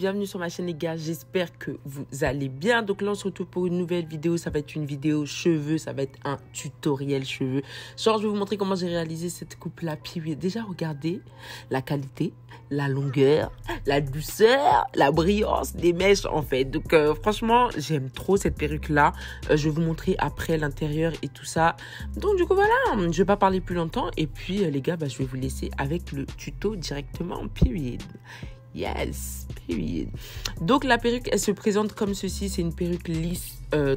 bienvenue sur ma chaîne les gars, j'espère que vous allez bien. Donc là on se retrouve pour une nouvelle vidéo, ça va être une vidéo cheveux, ça va être un tutoriel cheveux. Genre je vais vous montrer comment j'ai réalisé cette coupe là. Puis déjà regardez la qualité, la longueur, la douceur, la brillance des mèches en fait. Donc franchement j'aime trop cette perruque là. Je vais vous montrer après l'intérieur et tout ça. Donc du coup voilà, je vais pas parler plus longtemps. Et puis les gars, je vais vous laisser avec le tuto directement. Period. Yes, period. Donc la perruque, elle se présente comme ceci. C'est une perruque lisse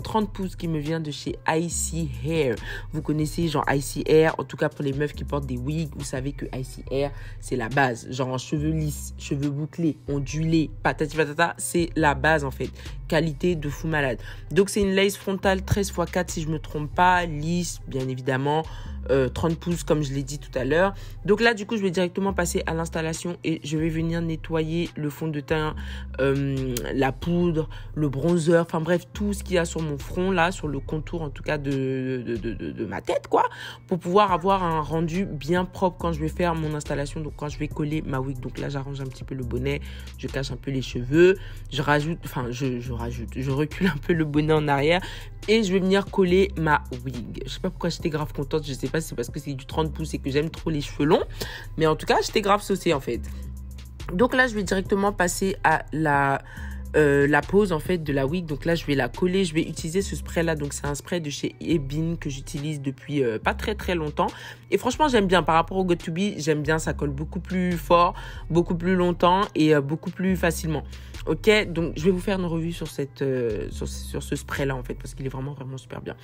30 pouces qui me vient de chez Icy Hair. Vous connaissez genre Icy Hair, en tout cas pour les meufs qui portent des wigs, vous savez que Icy Hair, c'est la base. Genre cheveux lisses, cheveux bouclés, ondulés, patati patata, c'est la base en fait. Qualité de fou malade. Donc c'est une lace frontale 13x4 si je me trompe pas, lisse bien évidemment. 30 pouces comme je l'ai dit tout à l'heure. Donc là du coup je vais directement passer à l'installation et je vais venir nettoyer le fond de teint, la poudre, le bronzer, enfin bref tout ce qu'il y a sur mon front là, sur le contour en tout cas de ma tête quoi, pour pouvoir avoir un rendu bien propre quand je vais faire mon installation. Donc quand je vais coller ma wig, donc là j'arrange un petit peu le bonnet, je cache un peu les cheveux, je recule un peu le bonnet en arrière et je vais venir coller ma wig. Je sais pas pourquoi j'étais grave contente, je sais pas si c'est parce que c'est du 30 pouces et que j'aime trop les cheveux longs, mais en tout cas j'étais grave saucée en fait. Donc là je vais directement passer à la pose en fait de la wig. Donc là je vais la coller, je vais utiliser ce spray là, donc c'est un spray de chez Ebin que j'utilise depuis pas très longtemps et franchement j'aime bien par rapport au Got2b, j'aime bien, ça colle beaucoup plus fort, beaucoup plus longtemps et beaucoup plus facilement. Ok, donc je vais vous faire une revue sur cette sur ce spray là en fait parce qu'il est vraiment super bien.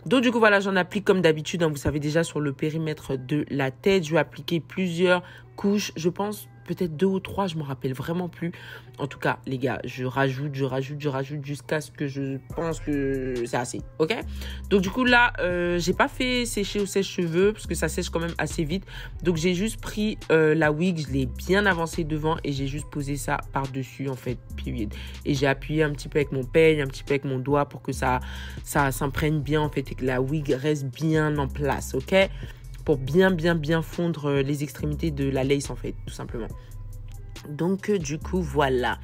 Donc du coup voilà, j'en applique comme d'habitude, hein, vous savez déjà sur le périmètre de la tête, je vais appliquer plusieurs couches, je pense peut-être 2 ou 3, je me rappelle vraiment plus. En tout cas, les gars, je rajoute jusqu'à ce que je pense que c'est assez, ok? Donc du coup là, j'ai pas fait sécher au sèche-cheveux parce que ça sèche quand même assez vite. Donc j'ai juste pris la wig, je l'ai bien avancée devant et j'ai juste posé ça par-dessus en fait, period. Et j'ai appuyé un petit peu avec mon peigne, un petit peu avec mon doigt pour que ça s'imprègne bien en fait et que la wig reste bien en place, ok? Pour bien fondre les extrémités de la lace en fait, tout simplement. Donc du coup voilà.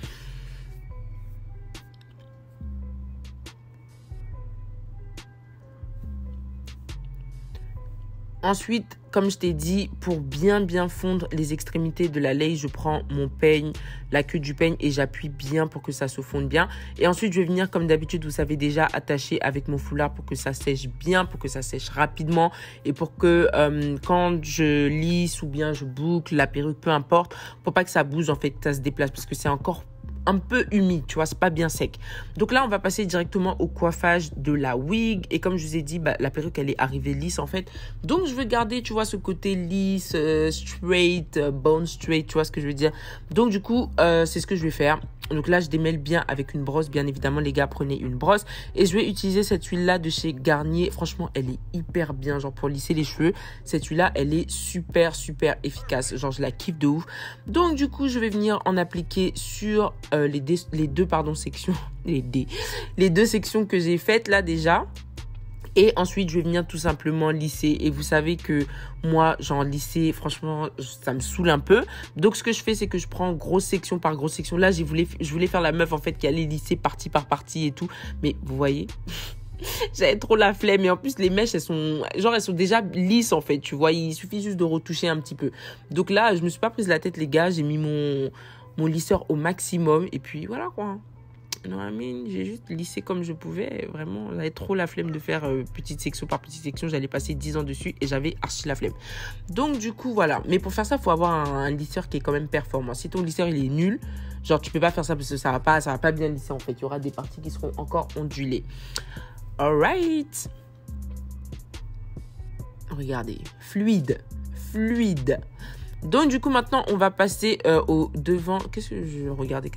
Ensuite, comme je t'ai dit, pour bien fondre les extrémités de la lace, je prends mon peigne, la queue du peigne et j'appuie bien pour que ça se fonde bien. Et ensuite, je vais venir comme d'habitude, vous savez déjà, attacher avec mon foulard pour que ça sèche bien, pour que ça sèche rapidement et pour que quand je lisse ou bien je boucle la perruque, peu importe, pour pas que ça bouge en fait, que ça se déplace parce que c'est encore un peu humide, tu vois, c'est pas bien sec. Donc là, on va passer directement au coiffage de la wig. Et comme je vous ai dit, la perruque, elle est arrivée lisse en fait. Donc, je veux garder, tu vois, ce côté lisse, straight, bone straight, tu vois ce que je veux dire. Donc, du coup, c'est ce que je vais faire. Donc là, je démêle bien avec une brosse. Bien évidemment, les gars, prenez une brosse. Et je vais utiliser cette huile-là de chez Garnier. Franchement, elle est hyper bien, genre pour lisser les cheveux. Cette huile-là, elle est super efficace. Genre, je la kiffe de ouf. Donc, du coup, je vais venir en appliquer sur les deux sections. Les deux sections que j'ai faites là déjà. Et ensuite, je vais venir tout simplement lisser. Et vous savez que moi, genre lisser, franchement, ça me saoule un peu. Donc, ce que je fais, c'est que je prends grosse section par grosse section. Là, je voulais faire la meuf, en fait, qui allait lisser partie par partie et tout. Mais vous voyez, j'avais trop la flemme. Et en plus, les mèches, elles sont déjà lisses, en fait. Tu vois, il suffit juste de retoucher un petit peu. Donc là, je me suis pas prise la tête, les gars. J'ai mis mon lisseur au maximum. Et puis, voilà, quoi. Non, j'ai juste lissé comme je pouvais. Vraiment, j'avais trop la flemme de faire petite section par petite section. J'allais passer 10 ans dessus et j'avais archi la flemme. Donc, du coup, voilà. Mais pour faire ça, il faut avoir un lisseur qui est quand même performant. Si ton lisseur, il est nul, genre, tu peux pas faire ça parce que ça va pas bien lisser, en fait. Il y aura des parties qui seront encore ondulées. Alright. Regardez. Fluide. Donc, du coup, maintenant, on va passer au devant. Qu'est-ce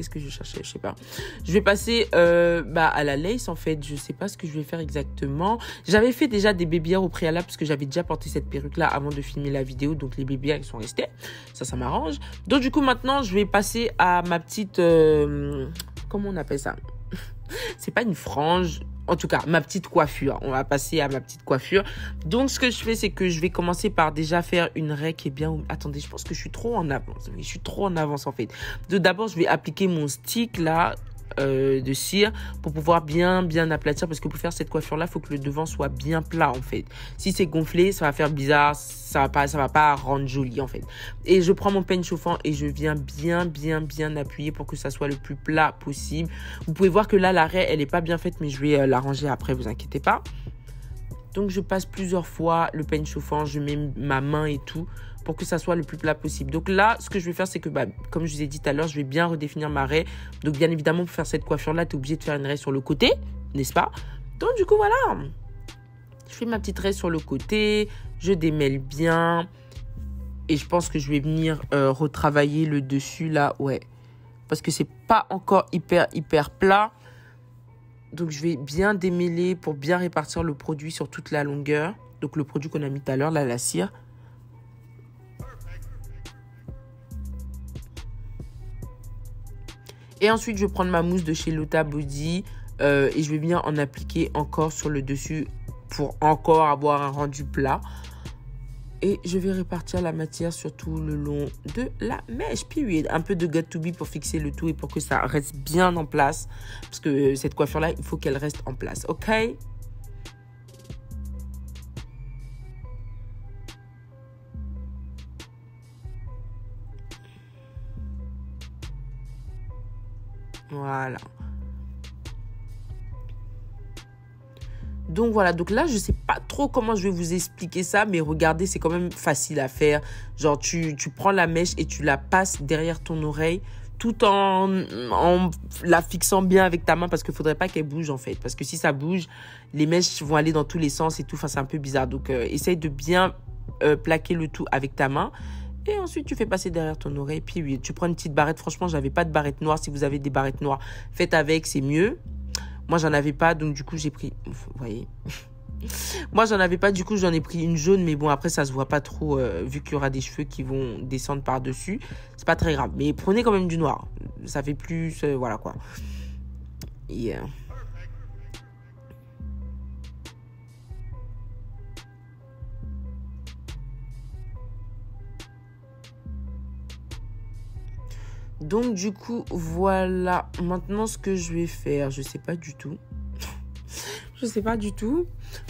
que je cherchais? Je sais pas. Je vais passer à la lace, en fait. Je sais pas ce que je vais faire exactement. J'avais fait déjà des baby hairs au préalable parce que j'avais déjà porté cette perruque-là avant de filmer la vidéo. Donc, les baby hairs, ils sont restés. Ça m'arrange. Donc, du coup, maintenant, je vais passer à ma petite... comment on appelle ça? C'est pas une frange. En tout cas, ma petite coiffure. On va passer à ma petite coiffure. Donc, ce que je fais, c'est que je vais commencer par déjà faire une raie qui est bien... Attendez, je pense que je suis trop en avance. Oui, je suis trop en avance, en fait. Donc, d'abord, je vais appliquer mon stick, là, de cire pour pouvoir bien aplatir. Parce que pour faire cette coiffure-là, il faut que le devant soit bien plat, en fait. Si c'est gonflé, ça va faire bizarre. Ça va pas rendre joli, en fait. Et je prends mon peigne chauffant et je viens bien appuyer pour que ça soit le plus plat possible. Vous pouvez voir que là, la raie, elle est pas bien faite, mais je vais l'arranger après, vous inquiétez pas. Donc, je passe plusieurs fois le peigne chauffant, je mets ma main et tout pour que ça soit le plus plat possible. Donc là, ce que je vais faire, c'est que, comme je vous ai dit tout à l'heure, je vais bien redéfinir ma raie. Donc, bien évidemment, pour faire cette coiffure-là, tu es obligé de faire une raie sur le côté, n'est-ce pas? Donc, du coup, voilà. Je fais ma petite raie sur le côté, je démêle bien. Et je pense que je vais venir retravailler le dessus, là, ouais. Parce que c'est pas encore hyper plat. Donc, je vais bien démêler pour bien répartir le produit sur toute la longueur. Donc, le produit qu'on a mis tout à l'heure, là, la cire. Et ensuite, je vais prendre ma mousse de chez Lota Body et je vais bien en appliquer encore sur le dessus pour encore avoir un rendu plat. Et je vais répartir la matière sur tout le long de la mèche. Puis un peu de got2b pour fixer le tout et pour que ça reste bien en place. Parce que cette coiffure-là, il faut qu'elle reste en place. OK? Voilà. Donc voilà, donc là, je sais pas trop comment je vais vous expliquer ça, mais regardez, c'est quand même facile à faire. Genre, tu prends la mèche et tu la passes derrière ton oreille tout en la fixant bien avec ta main parce qu'il faudrait pas qu'elle bouge en fait. Parce que si ça bouge, les mèches vont aller dans tous les sens et tout. Enfin, c'est un peu bizarre. Donc, essaye de bien plaquer le tout avec ta main. Et ensuite, tu fais passer derrière ton oreille. Puis oui, tu prends une petite barrette. Franchement, j'avais pas de barrette noire. Si vous avez des barrettes noires, faites avec, c'est mieux. Moi, j'en avais pas, donc du coup, j'ai pris... Vous voyez. Moi, j'en avais pas, du coup, j'en ai pris une jaune. Mais bon, après, ça se voit pas trop, vu qu'il y aura des cheveux qui vont descendre par-dessus. C'est pas très grave. Mais prenez quand même du noir. Ça fait plus... voilà, quoi. Yeah. Donc, du coup, voilà. Maintenant, ce que je vais faire, je sais pas du tout. Je sais pas du tout.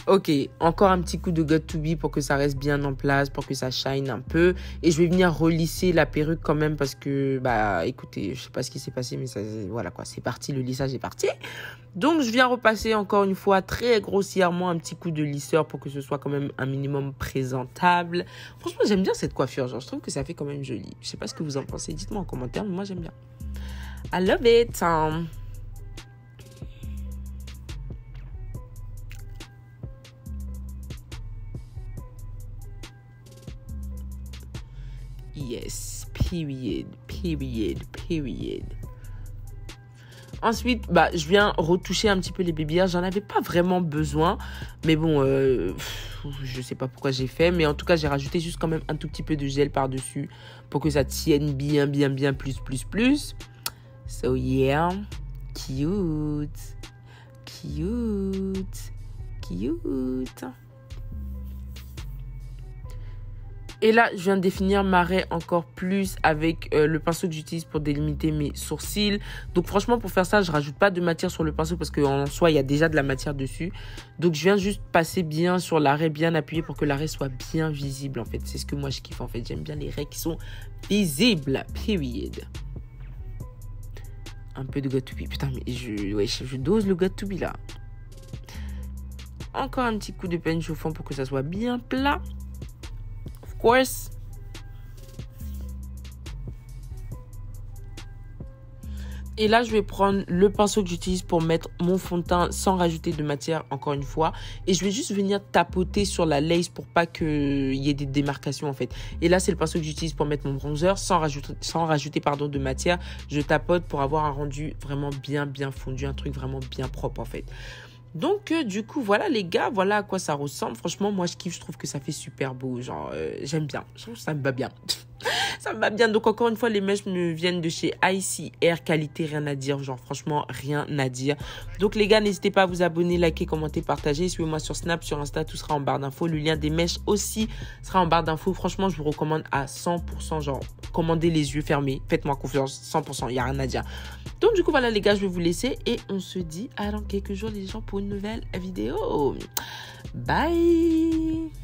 Ok, encore un petit coup de got2b pour que ça reste bien en place, pour que ça shine un peu. Et je vais venir relisser la perruque quand même parce que, écoutez, je sais pas ce qui s'est passé, mais ça, voilà quoi, c'est parti, le lissage est parti. Donc, je viens repasser encore une fois très grossièrement un petit coup de lisseur pour que ce soit quand même un minimum présentable. Franchement, j'aime bien cette coiffure, genre, je trouve que ça fait quand même joli. Je sais pas ce que vous en pensez, dites-moi en commentaire, mais moi, j'aime bien. I love it. Yes, period. Ensuite, je viens retoucher un petit peu les baby-hairs. J'en avais pas vraiment besoin. Mais bon, je sais pas pourquoi j'ai fait. Mais en tout cas, j'ai rajouté juste quand même un tout petit peu de gel par-dessus. Pour que ça tienne bien, plus. So yeah, cute. Et là, je viens de définir ma raie encore plus avec le pinceau que j'utilise pour délimiter mes sourcils. Donc franchement, pour faire ça, je rajoute pas de matière sur le pinceau parce qu'en soi, il y a déjà de la matière dessus. Donc je viens juste passer bien sur la raie, bien appuyée pour que la raie soit bien visible. En fait, c'est ce que moi je kiffe en fait. J'aime bien les raies qui sont visibles. Period. Un peu de got2b. Putain, mais je dose le got2b là. Encore un petit coup de peigne chauffant pour que ça soit bien plat. Course. Et là, je vais prendre le pinceau que j'utilise pour mettre mon fond de teint sans rajouter de matière, encore une fois. Et je vais juste venir tapoter sur la lace pour pas qu'il y ait des démarcations, en fait. Et là, c'est le pinceau que j'utilise pour mettre mon bronzer sans rajouter de matière. Je tapote pour avoir un rendu vraiment bien fondu, un truc vraiment bien propre, en fait. Donc, du coup, voilà les gars, voilà à quoi ça ressemble. Franchement, moi, je kiffe, je trouve que ça fait super beau. Genre, j'aime bien. Je trouve que ça me va bien. Ça me va bien. Donc, encore une fois, les mèches me viennent de chez ICR. Qualité, rien à dire. Genre, franchement, rien à dire. Donc, les gars, n'hésitez pas à vous abonner, liker, commenter, partager. Suivez-moi sur Snap, sur Insta, tout sera en barre d'infos. Le lien des mèches aussi sera en barre d'infos. Franchement, je vous recommande à 100%. Genre, commandez les yeux fermés. Faites-moi confiance, 100%. Il n'y a rien à dire. Donc, du coup, voilà, les gars, je vais vous laisser. Et on se dit à dans quelques jours, les gens, pour une nouvelle vidéo. Bye!